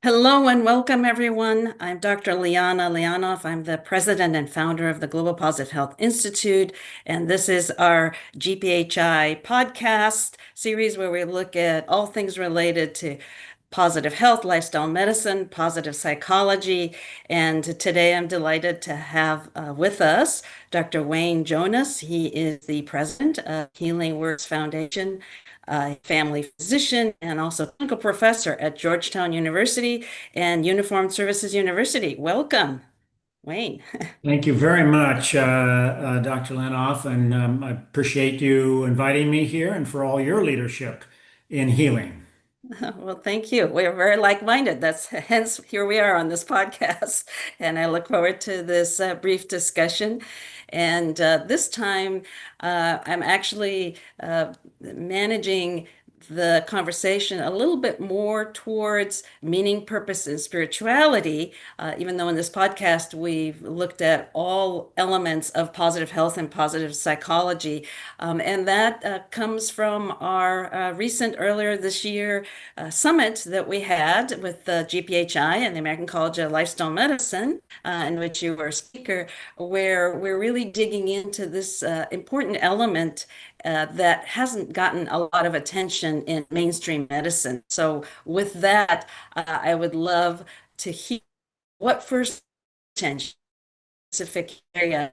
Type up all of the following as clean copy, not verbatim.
Hello and welcome, everyone. I'm Dr. Liana Lianov. I'm the president and founder of the Global Positive Health Institute, and this is our GPHI podcast series where we look at all things related to positive health, lifestyle medicine, positive psychology. And today I'm delighted to have with us Dr. Wayne Jonas. He is the president of Healing Works Foundation, a family physician, and also clinical professor at Georgetown University and Uniformed Services University. Welcome, Wayne. Thank you very much, Dr. Lanoff, and I appreciate you inviting me here and for all your leadership in healing. Well, thank you. We're very like-minded. That's hence here we are on this podcast, and I look forward to this brief discussion. And this time, I'm actually managing the conversation a little bit more towards meaning, purpose, and spirituality, even though in this podcast we've looked at all elements of positive health and positive psychology. And that comes from our earlier this year summit that we had with the GPHI and the American College of Lifestyle Medicine, in which you were a speaker, where we're really digging into this important element that hasn't gotten a lot of attention in mainstream medicine. So, with that, I would love to hear what first attention specific area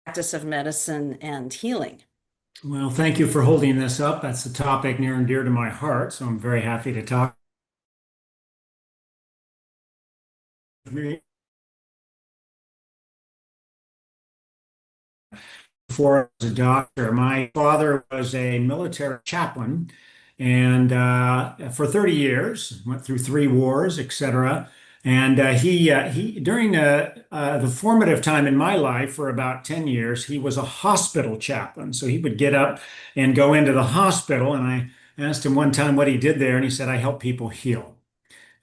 practice of medicine and healing. Well, thank you for holding this up. That's a topic near and dear to my heart, so I'm very happy to talk with you. Before I was a doctor, my father was a military chaplain, and for 30 years, went through three wars, etc. And he during the formative time in my life for about 10 years, he was a hospital chaplain. So he would get up and go into the hospital, and I asked him one time what he did there, and he said, "I help people heal."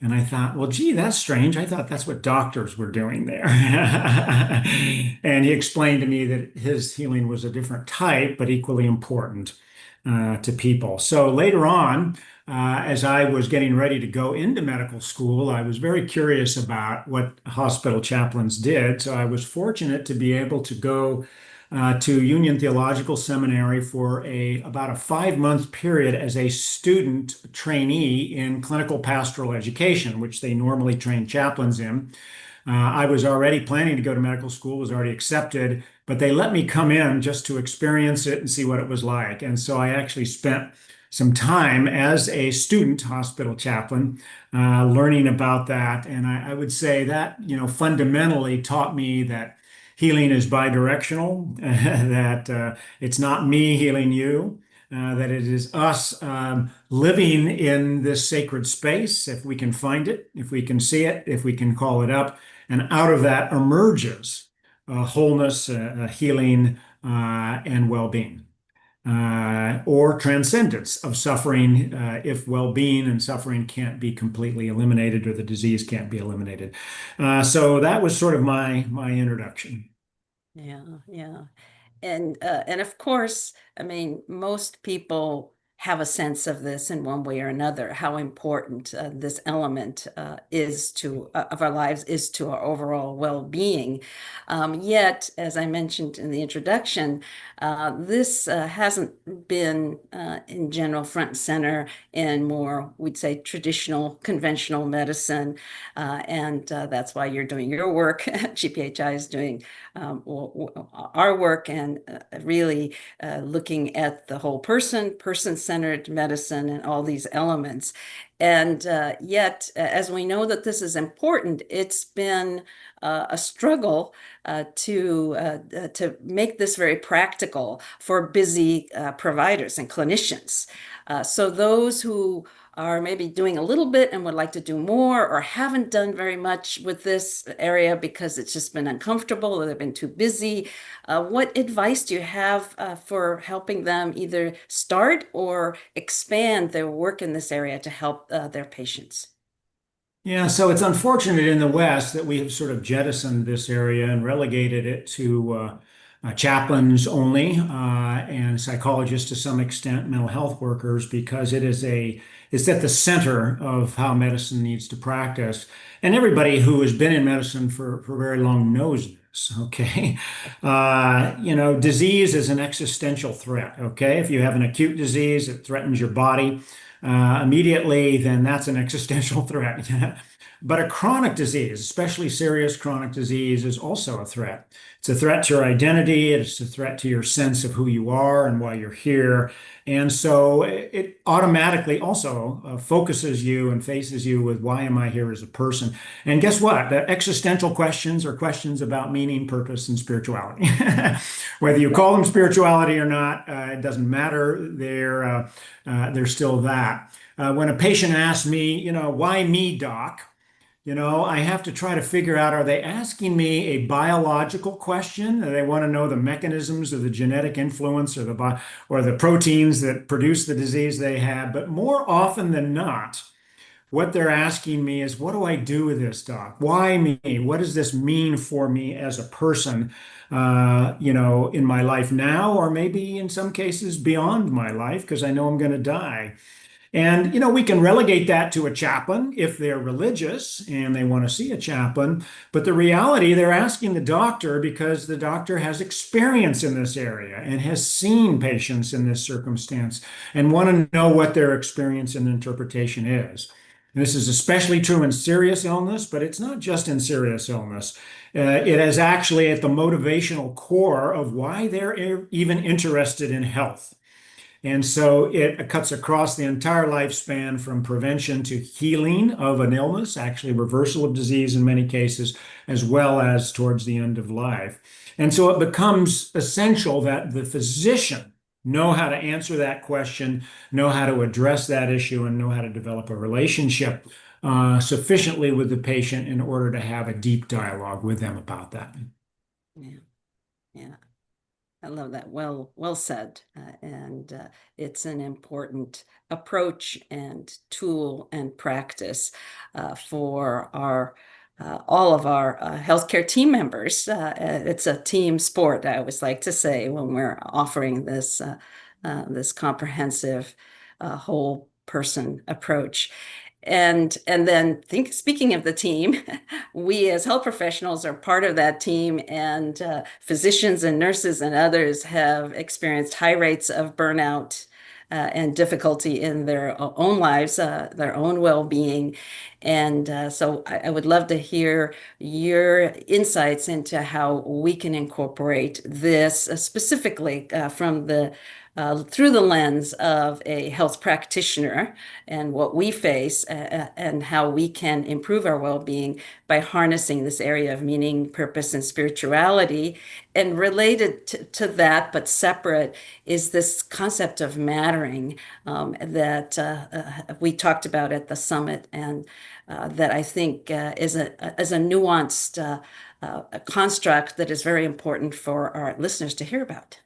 And I thought, well, gee, that's strange. I thought that's what doctors were doing there. And he explained to me that his healing was a different type, but equally important to people. So later on, as I was getting ready to go into medical school, I was very curious about what hospital chaplains did. So I was fortunate to be able to go to Union Theological Seminary for about a 5 month period as a student trainee in clinical pastoral education, which they normally train chaplains in. I was already planning to go to medical school, was already accepted, but they let me come in just to experience it and see what it was like. And so I actually spent some time as a student hospital chaplain, learning about that. And I would say that, fundamentally taught me that healing is bidirectional, that it's not me healing you, that it is us living in this sacred space, if we can find it, if we can see it, if we can call it up. And out of that emerges wholeness, healing, and well being. Or transcendence of suffering, if well-being and suffering can't be completely eliminated or the disease can't be eliminated. So that was sort of my introduction. Yeah, yeah. And of course, I mean, most people have a sense of this in one way or another, how important this element is to of our lives is to our overall well-being. Yet, as I mentioned in the introduction, this hasn't been in general front and center in more, we'd say, traditional, conventional medicine. And that's why you're doing your work. GPHI is doing our work and really looking at the whole person-centered medicine and all these elements. And yet, as we know that this is important, it's been a struggle to make this very practical for busy providers and clinicians. So those who are maybe doing a little bit and would like to do more or haven't done very much with this area because it's just been uncomfortable or they've been too busy. What advice do you have for helping them either start or expand their work in this area to help their patients? Yeah, so it's unfortunate in the West that we have sort of jettisoned this area and relegated it to chaplains only, and psychologists to some extent, mental health workers, because it's at the center of how medicine needs to practice. And everybody who has been in medicine for very long knows this, okay? Disease is an existential threat, okay? If you have an acute disease that threatens your body immediately, then that's an existential threat. But a chronic disease, especially serious chronic disease, is also a threat. It's a threat to your identity. It's a threat to your sense of who you are and why you're here. And so it automatically also focuses you and faces you with, why am I here as a person? And guess what? The existential questions are questions about meaning, purpose, and spirituality. Whether you call them spirituality or not, it doesn't matter. They're still that. When a patient asks me, why me, doc? I have to try to figure out, are they asking me a biological question? Do they want to know the mechanisms of the genetic influence or the proteins that produce the disease they have? But more often than not, what they're asking me is, what do I do with this, doc? Why me? What does this mean for me as a person, in my life now, or maybe in some cases beyond my life, because I know I'm going to die. And, we can relegate that to a chaplain if they're religious and they want to see a chaplain. But the reality, they're asking the doctor because the doctor has experience in this area and has seen patients in this circumstance and want to know what their experience and interpretation is. And this is especially true in serious illness, but it's not just in serious illness. It is actually at the motivational core of why they're even interested in health. And so it cuts across the entire lifespan, from prevention to healing of an illness, actually reversal of disease in many cases, as well as towards the end of life. And so it becomes essential that the physician know how to answer that question, know how to address that issue, and know how to develop a relationship sufficiently with the patient in order to have a deep dialogue with them about that. Yeah. Yeah. I love that. Well said. And it's an important approach and tool and practice for all of our healthcare team members. It's a team sport, I always like to say, when we're offering this comprehensive whole person approach. And then speaking of the team, we as health professionals are part of that team, and physicians and nurses and others have experienced high rates of burnout and difficulty in their own lives, their own well-being. And so I would love to hear your insights into how we can incorporate this specifically through the lens of a health practitioner and what we face, and how we can improve our well-being by harnessing this area of meaning, purpose, and spirituality. And related to that, but separate, is this concept of mattering that we talked about at the summit, and that I think is a nuanced a construct that is very important for our listeners to hear about.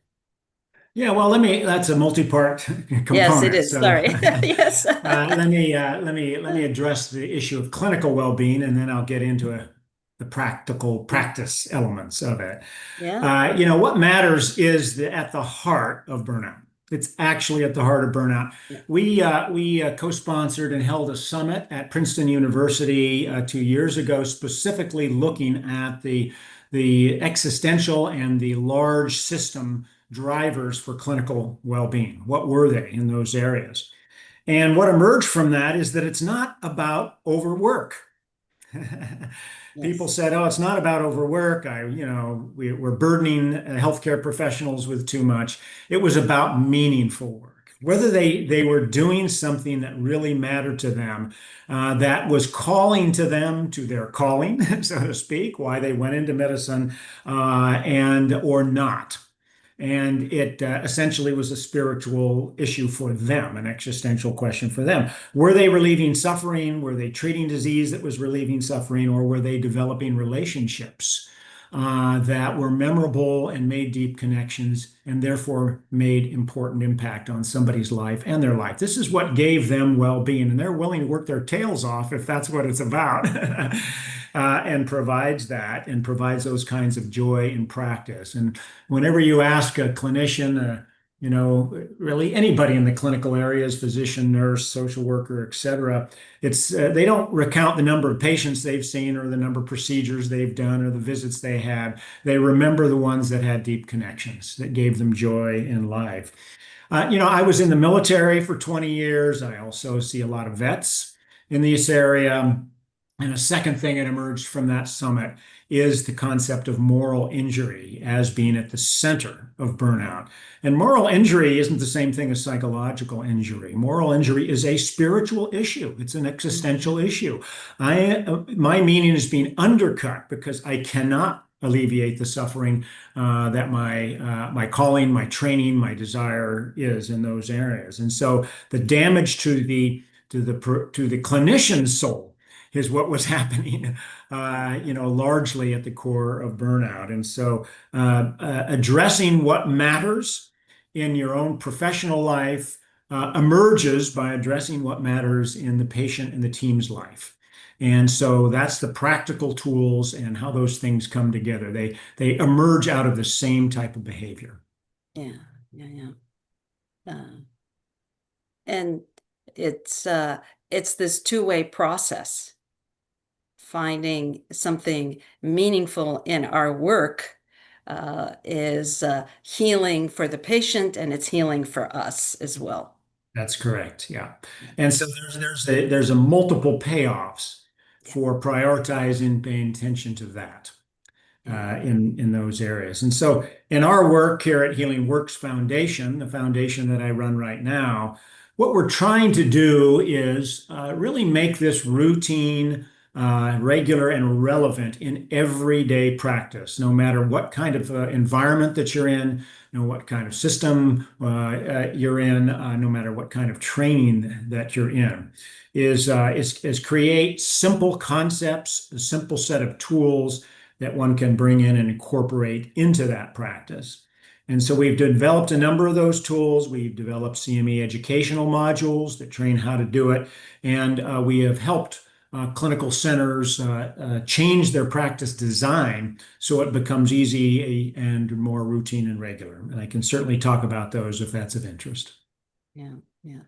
Yeah, well, that's a multi-part Yes, it component. is. So Sorry. Yes. let me address the issue of clinical well-being, and then I'll get into the practical practice elements of it. Yeah. What matters is at the heart of burnout. It's actually at the heart of burnout. Yeah. We co-sponsored and held a summit at Princeton University 2 years ago, specifically looking at the existential and the large system drivers for clinical well-being. What were they in those areas? And what emerged from that is that it's not about overwork. People Yes. said, "Oh, it's not about overwork. We're burdening healthcare professionals with too much." It was about meaningful work, whether they were doing something that really mattered to them, that was calling to them to their calling, so to speak, why they went into medicine, and or not. And it essentially was a spiritual issue for them, an existential question for them. Were they relieving suffering? Were they treating disease that was relieving suffering? Or were they developing relationships that were memorable and made deep connections and therefore made important impact on somebody's life and their life. This is what gave them well-being, and they're willing to work their tails off if that's what it's about, and provides that and provides those kinds of joy in practice. And whenever you ask a clinician, really anybody in the clinical areas, physician, nurse, social worker, et cetera, it's they don't recount the number of patients they've seen or the number of procedures they've done or the visits they had. They remember the ones that had deep connections that gave them joy in life. I was in the military for 20 years. I also see a lot of vets in this area. And a second thing that emerged from that summit is the concept of moral injury as being at the center of burnout. And moral injury isn't the same thing as psychological injury. Moral injury is a spiritual issue. It's an existential issue. My meaning is being undercut because I cannot alleviate the suffering that my calling, my training, my desire is in those areas. And so the damage to the clinician's soul is what was happening, largely at the core of burnout. And so, addressing what matters in your own professional life emerges by addressing what matters in the patient and the team's life. And so that's the practical tools and how those things come together. They emerge out of the same type of behavior. Yeah, yeah, yeah. And it's this two-way process, finding something meaningful in our work is healing for the patient, and it's healing for us as well. That's correct. Yeah. And so there's a multiple payoffs Yeah, for prioritizing, paying attention to that yeah, in those areas. And so in our work here at Healing Works Foundation, the foundation that I run right now, what we're trying to do is really make this routine, regular, and relevant in everyday practice, no matter what kind of environment that you're in, what kind of system you're in, no matter what kind of training that you're in, is create simple concepts, a simple set of tools that one can bring in and incorporate into that practice. And so we've developed a number of those tools. We've developed CME educational modules that train how to do it. And we have helped clinical centers change their practice design so it becomes easy and more routine and regular. And I can certainly talk about those if that's of interest. yeah, yeah.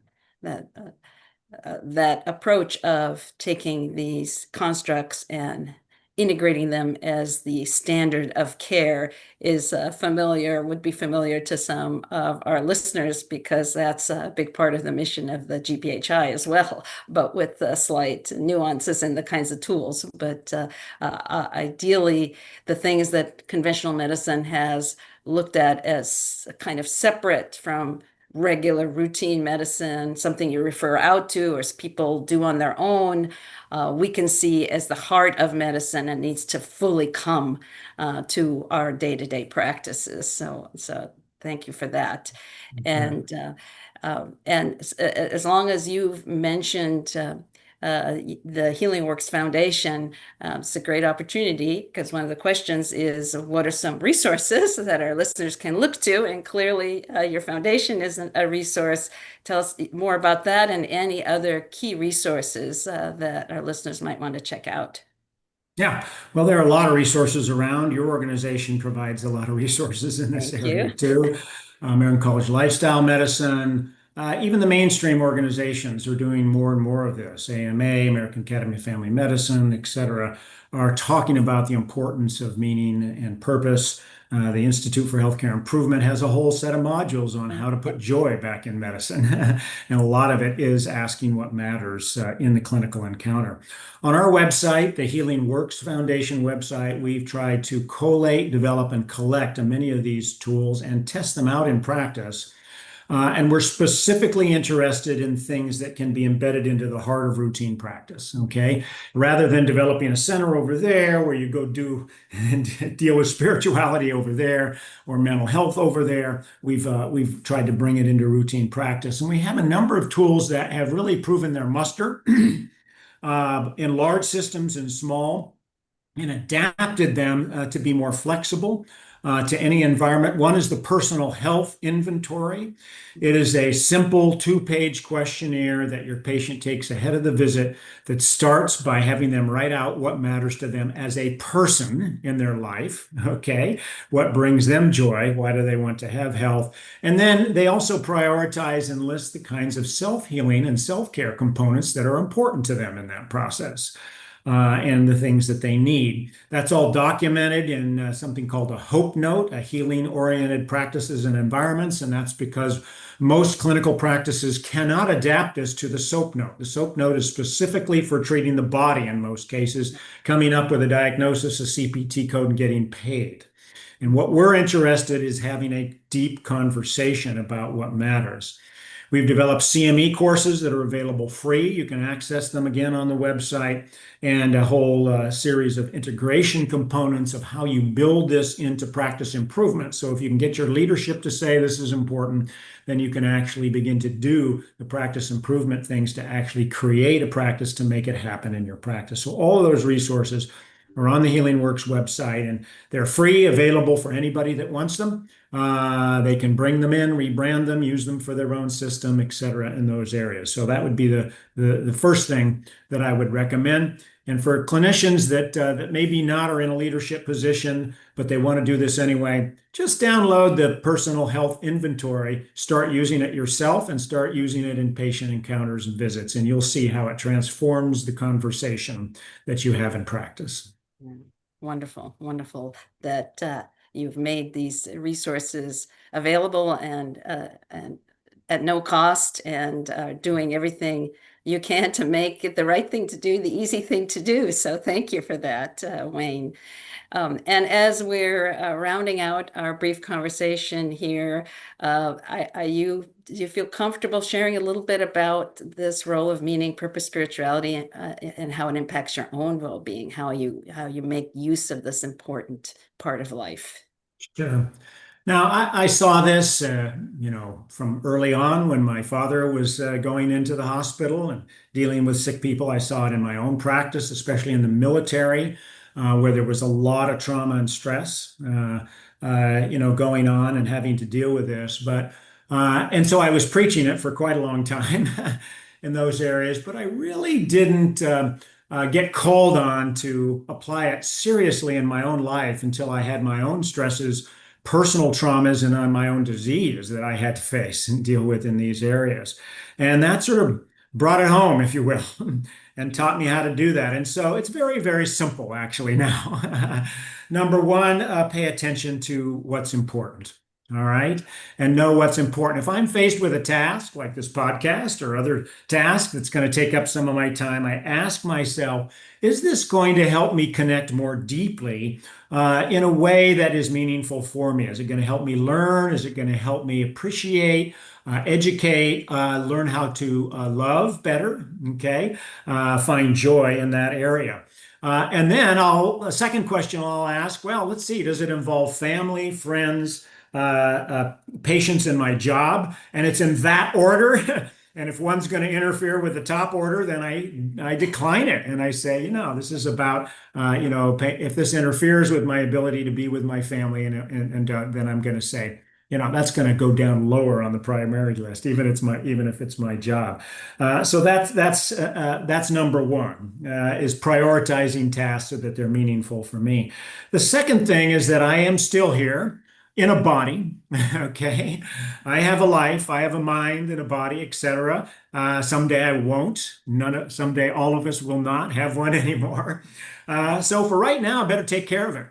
That approach of taking these constructs and integrating them as the standard of care is would be familiar to some of our listeners, because that's a big part of the mission of the GPHI as well, but with slight nuances in the kinds of tools. But ideally, the things that conventional medicine has looked at as kind of separate from regular routine medicine, something you refer out to or people do on their own, we can see as the heart of medicine and needs to fully come to our day-to-day practices. So thank you for that. Yeah. And as long as you've mentioned the Healing Works Foundation, it's a great opportunity, because one of the questions is, what are some resources that our listeners can look to? And clearly, your foundation is a resource. Tell us more about that and any other key resources that our listeners might want to check out. Yeah, well, there are a lot of resources around. Your organization provides a lot of resources in this Thank area you. too. American College Lifestyle Medicine, even the mainstream organizations are doing more and more of this. AMA, American Academy of Family Medicine, et cetera, are talking about the importance of meaning and purpose. The Institute for Healthcare Improvement has a whole set of modules on how to put joy back in medicine. And a lot of it is asking what matters in the clinical encounter. On our website, the Healing Works Foundation website, we've tried to collate, develop, and collect many of these tools and test them out in practice. And we're specifically interested in things that can be embedded into the heart of routine practice, okay? Rather than developing a center over there where you go do and deal with spirituality over there or mental health over there, we've tried to bring it into routine practice. And we have a number of tools that have really proven their muster in large systems and small. and adapted them to be more flexible to any environment. One is the personal health inventory. It is a simple two-page questionnaire that your patient takes ahead of the visit that starts by having them write out what matters to them as a person in their life. Okay. What brings them joy? Why do they want to have health? And then they also prioritize and list the kinds of self-healing and self-care components that are important to them in that process and the things that they need. That's all documented in something called a HOPE note, a healing oriented practices and environments. And that's because most clinical practices cannot adapt this to the SOAP note. The SOAP note is specifically for treating the body in most cases, coming up with a diagnosis, a CPT code, and getting paid. And what we're interested in is having a deep conversation about what matters. We've developed CME courses that are available free. You can access them again on the website, and a whole series of integration components of how you build this into practice improvement. So if you can get your leadership to say this is important, then you can actually begin to do the practice improvement things to actually create a practice to make it happen in your practice. So all of those resources are on the Healing Works website, and they're free, available for anybody that wants them. They can bring them in, rebrand them, use them for their own system, et cetera, in those areas. So that would be the first thing that I would recommend. And for clinicians that maybe not are in a leadership position, but they want to do this anyway, just download the personal health inventory, start using it yourself, and start using it in patient encounters and visits, and you'll see how it transforms the conversation that you have in practice. Yeah. Wonderful, wonderful that you've made these resources available and at no cost, and doing everything you can to make it the right thing to do, the easy thing to do. So thank you for that, Wayne. And as we're rounding out our brief conversation here, do you feel comfortable sharing a little bit about this role of meaning, purpose, spirituality, and how it impacts your own well-being, how you make use of this important part of life? Sure. Now, I saw this, from early on when my father was going into the hospital and dealing with sick people. I saw it in my own practice, especially in the military, where there was a lot of trauma and stress, going on and having to deal with this. And so I was preaching it for quite a long time in those areas, but I really didn't get called on to apply it seriously in my own life until I had my own stresses, personal traumas, and on my own disease that I had to face and deal with in these areas. And that sort of brought it home, if you will, and taught me how to do that. And so it's very, very simple actually now. Number one, pay attention to what's important. All right. And know what's important. If I'm faced with a task like this podcast or other task that's going to take up some of my time, I ask myself, is this going to help me connect more deeply in a way that is meaningful for me? Is it going to help me learn? Is it going to help me appreciate, educate, learn how to love better? Okay. Find joy in that area. And then a second question I'll ask, well, let's see, does it involve family, friends, patients in my job? And it's in that order. And if one's going to interfere with the top order, then I decline it. And I say, this is about, if this interferes with my ability to be with my family, and then I'm going to say, that's going to go down lower on the primary list, even if it's my job. So that's number one, is prioritizing tasks so that they're meaningful for me. The second thing is that I am still here in a body. Okay. I have a life, I have a mind and a body, etc. Someday I won't. Someday all of us will not have one anymore. So for right now, I better take care of it.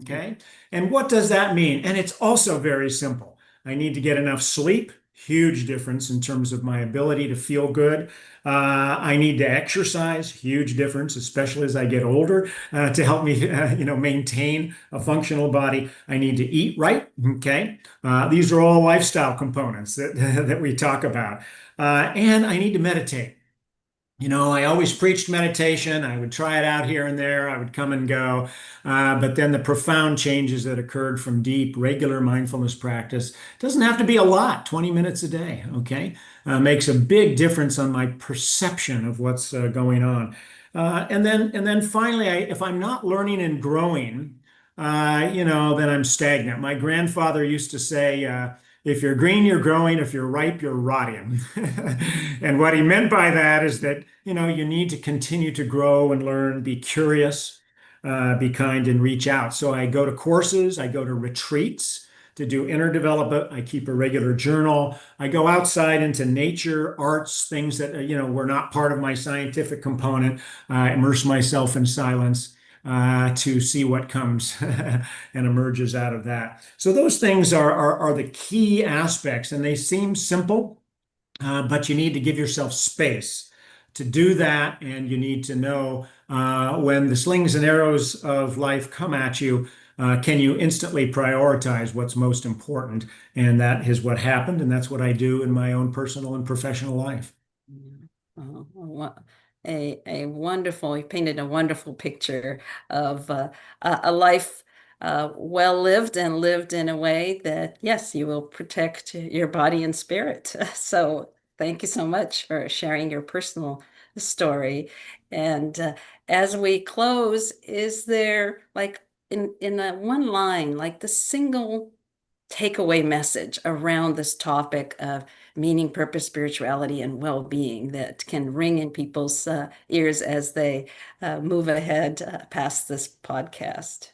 Okay. And what does that mean? And it's also very simple. I need to get enough sleep. Huge difference in terms of my ability to feel good. I need to exercise. Huge difference, especially as I get older, to help me, maintain a functional body. I need to eat right. Okay, these are all lifestyle components that that we talk about. And I need to meditate. I always preached meditation. I would try it out here and there. I would come and go. But then the profound changes that occurred from deep, regular mindfulness practice doesn't have to be a lot, 20 minutes a day, okay? Makes a big difference on my perception of what's going on. And then finally, if I'm not learning and growing, then I'm stagnant. My grandfather used to say, if you're green, you're growing. If you're ripe, you're rotting. And what he meant by that is that, you need to continue to grow and learn, be curious, be kind, and reach out. So I go to courses, I go to retreats to do inner development. I keep a regular journal. I go outside into nature, arts, things that, were not part of my scientific component. I immerse myself in silence. To see what comes and emerges out of that. So those things are the key aspects, and they seem simple, but you need to give yourself space to do that, and you need to know when the slings and arrows of life come at you, can you instantly prioritize what's most important? And that is what happened, and that's what I do in my own personal and professional life. Yeah. A wonderful, you painted a wonderful picture of a life well lived and lived in a way that, yes, you will protect your body and spirit. So thank you so much for sharing your personal story. And as we close, is there like in a one line, like the single takeaway message around this topic of meaning, purpose, spirituality, and well-being that can ring in people's ears as they move ahead past this podcast?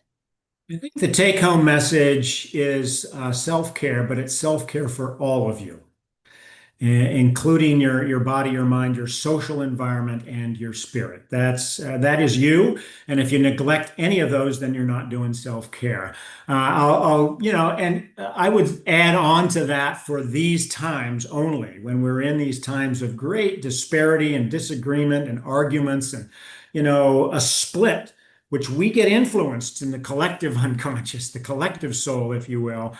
I think the take-home message is self-care, but it's self-care for all of you, including your body, your mind, your social environment, and your spirit. That is you. And if you neglect any of those, then you're not doing self-care. And I would add on to that for these times only, when we're in these times of great disparity and disagreement and arguments and, a split, which we get influenced in the collective unconscious, the collective soul, if you will.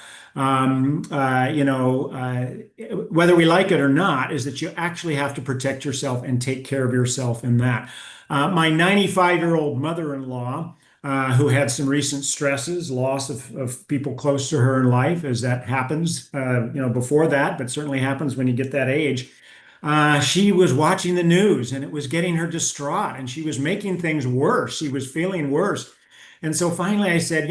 Whether we like it or not, is that you actually have to protect yourself and take care of yourself in that. My 95-year-old mother-in-law, who had some recent stresses, loss of people close to her in life, as that happens, before that, but certainly happens when you get that age. She was watching the news and it was getting her distraught and she was making things worse. She was feeling worse. And so finally I said,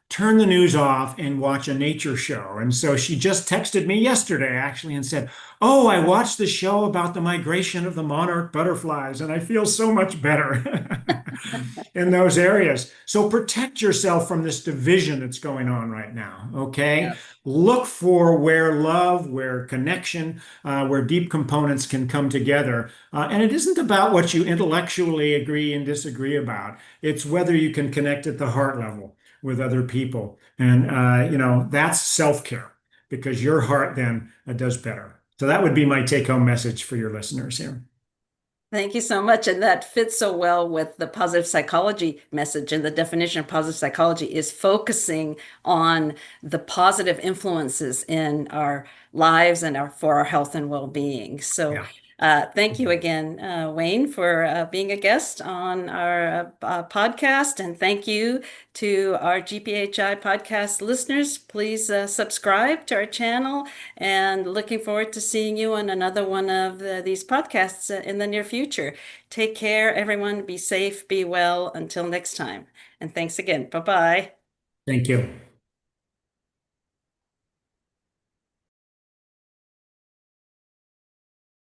turn the news off and watch a nature show. And so she just texted me yesterday, actually, and said, oh, I watched the show about the migration of the monarch butterflies, and I feel so much better in those areas. So protect yourself from this division that's going on right now, okay? Yes. Look for where love, where connection, where deep components can come together. And it isn't about what you intellectually agree and disagree about. It's whether you can connect at the heart level with other people. And, that's self-care because your heart then does better. So that would be my take-home message for your listeners here. Thank you so much. And that fits so well with the positive psychology message. And the definition of positive psychology is focusing on the positive influences in our lives and for our health and well-being. So Yeah. thank you again, Wayne, for being a guest on our podcast. And thank you to our GPHI podcast listeners. Please subscribe to our channel, and looking forward to seeing you on another one of these podcasts in the near future. Take care, everyone. Be safe, be well. Until next time. And thanks again. Bye bye. Thank you.